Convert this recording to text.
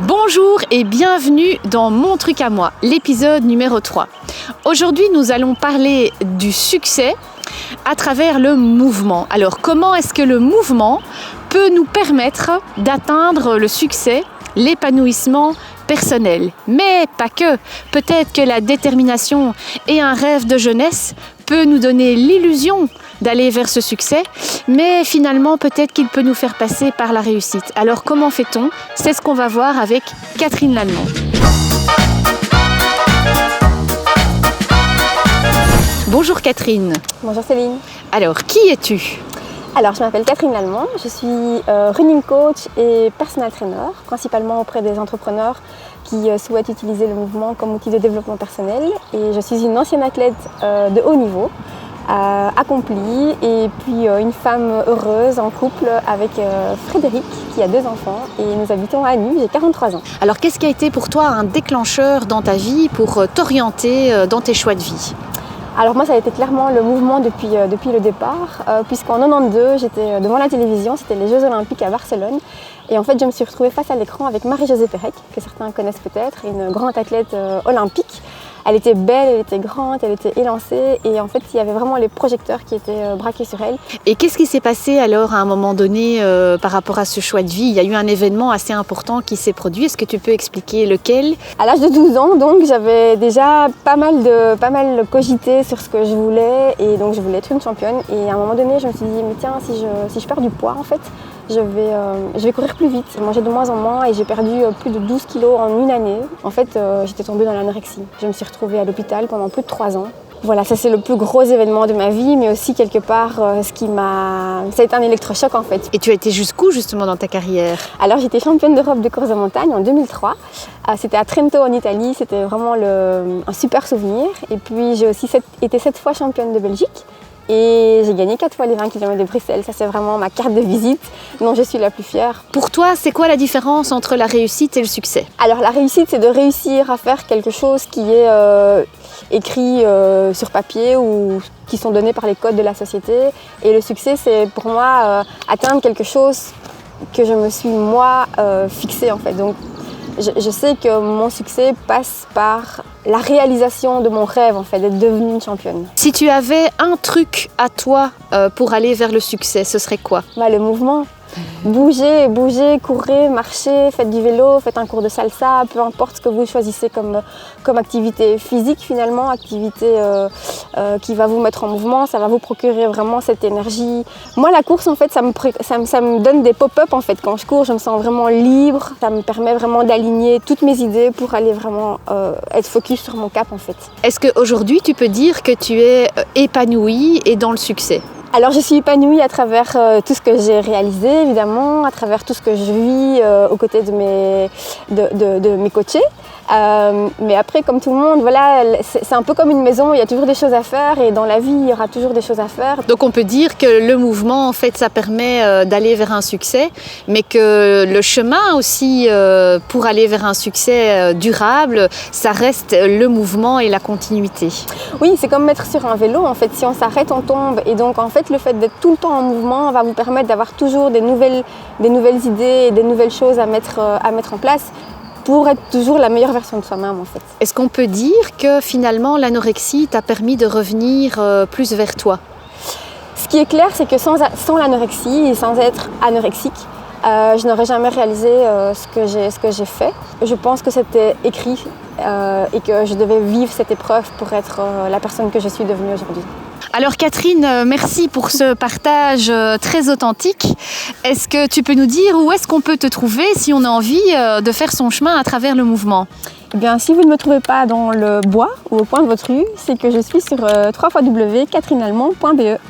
Bonjour et bienvenue dans Mon truc à moi, l'épisode numéro 3. Aujourd'hui, nous allons parler du succès à travers le mouvement. Alors, comment est-ce que le mouvement peut nous permettre d'atteindre le succès, l'épanouissement personnel? Mais pas que. Peut-être que la détermination et un rêve de jeunesse peut nous donner l'illusion d'aller vers ce succès, mais finalement peut-être qu'il peut nous faire passer par la réussite. Alors comment fait-on? C'est ce qu'on va voir avec Catherine Lallemand. Bonjour Catherine. Bonjour Céline. Alors, qui es-tu? Alors, je m'appelle Catherine Lallemand, je suis running coach et personal trainer, principalement auprès des entrepreneurs qui souhaitent utiliser le mouvement comme outil de développement personnel. Et je suis une ancienne athlète de haut niveau, accomplie, et puis une femme heureuse en couple avec Frédéric qui a 2 enfants et nous habitons à Nîmes, j'ai 43 ans. Alors, qu'est-ce qui a été pour toi un déclencheur dans ta vie pour t'orienter dans tes choix de vie? Alors moi, ça a été clairement le mouvement depuis le départ, puisqu'en 92, j'étais devant la télévision, c'était les Jeux Olympiques à Barcelone. Et en fait, je me suis retrouvée face à l'écran avec Marie-Josée Pérec, que certains connaissent peut-être, une grande athlète olympique. Elle était belle, elle était grande, elle était élancée et en fait, il y avait vraiment les projecteurs qui étaient braqués sur elle. Et qu'est-ce qui s'est passé alors à un moment donné par rapport à ce choix de vie? Il y a eu un événement assez important qui s'est produit. Est-ce que tu peux expliquer lequel? À l'âge de 12 ans, donc, j'avais déjà pas mal cogité sur ce que je voulais et donc je voulais être une championne. Et à un moment donné, je me suis dit, mais tiens, si je perds du poids, en fait, je vais courir plus vite. J'ai mangé de moins en moins et j'ai perdu plus de 12 kilos en une année. En fait, j'étais tombée dans l'anorexie. Je me suis retrouvée à l'hôpital pendant plus de 3 ans. Voilà, ça c'est le plus gros événement de ma vie, mais aussi quelque part ça a été un électrochoc en fait. Et tu as été jusqu'où justement dans ta carrière? Alors j'étais championne d'Europe de course de montagne en 2003. C'était à Trento en Italie, c'était vraiment un super souvenir. Et puis j'ai aussi été 7 fois championne de Belgique. Et j'ai gagné 4 fois les 20 km de Bruxelles. Ça, c'est vraiment ma carte de visite dont je suis la plus fière. Pour toi, c'est quoi la différence entre la réussite et le succès? Alors, la réussite, c'est de réussir à faire quelque chose qui est écrit sur papier ou qui sont donnés par les codes de la société. Et le succès, c'est pour moi atteindre quelque chose que je me suis, moi, fixé en fait. Donc, je sais que mon succès passe par la réalisation de mon rêve, en fait, d'être devenue une championne. Si tu avais un truc à toi pour aller vers le succès, ce serait quoi? Le mouvement. Bouger, courir, marcher, faites du vélo, faites un cours de salsa, peu importe ce que vous choisissez comme activité physique finalement, activité qui va vous mettre en mouvement, ça va vous procurer vraiment cette énergie. Moi la course en fait ça me donne des pop-up en fait, quand je cours je me sens vraiment libre, ça me permet vraiment d'aligner toutes mes idées pour aller vraiment être focus sur mon cap en fait. Est-ce qu'aujourd'hui tu peux dire que tu es épanouie et dans le succès? Alors je suis épanouie à travers tout ce que j'ai réalisé évidemment, à travers tout ce que je vis aux côtés de mes coachés. Mais après comme tout le monde, voilà, c'est un peu comme une maison, il y a toujours des choses à faire et dans la vie il y aura toujours des choses à faire. Donc on peut dire que le mouvement en fait ça permet d'aller vers un succès, mais que le chemin aussi pour aller vers un succès durable, ça reste le mouvement et la continuité. Oui, c'est comme mettre sur un vélo en fait, si on s'arrête on tombe et donc en fait le fait d'être tout le temps en mouvement va vous permettre d'avoir toujours des nouvelles idées et des nouvelles choses à mettre en place pour être toujours la meilleure version de soi-même en fait. Est-ce qu'on peut dire que finalement l'anorexie t'a permis de revenir plus vers toi? Ce qui est clair, c'est que sans l'anorexie et sans être anorexique, je n'aurais jamais réalisé ce que j'ai fait. Je pense que c'était écrit et que je devais vivre cette épreuve pour être la personne que je suis devenue aujourd'hui. Alors Catherine, merci pour ce partage très authentique. Est-ce que tu peux nous dire où est-ce qu'on peut te trouver si on a envie de faire son chemin à travers le mouvement? Eh bien, si vous ne me trouvez pas dans le bois ou au coin de votre rue, c'est que je suis sur www.catherinelallemand.be.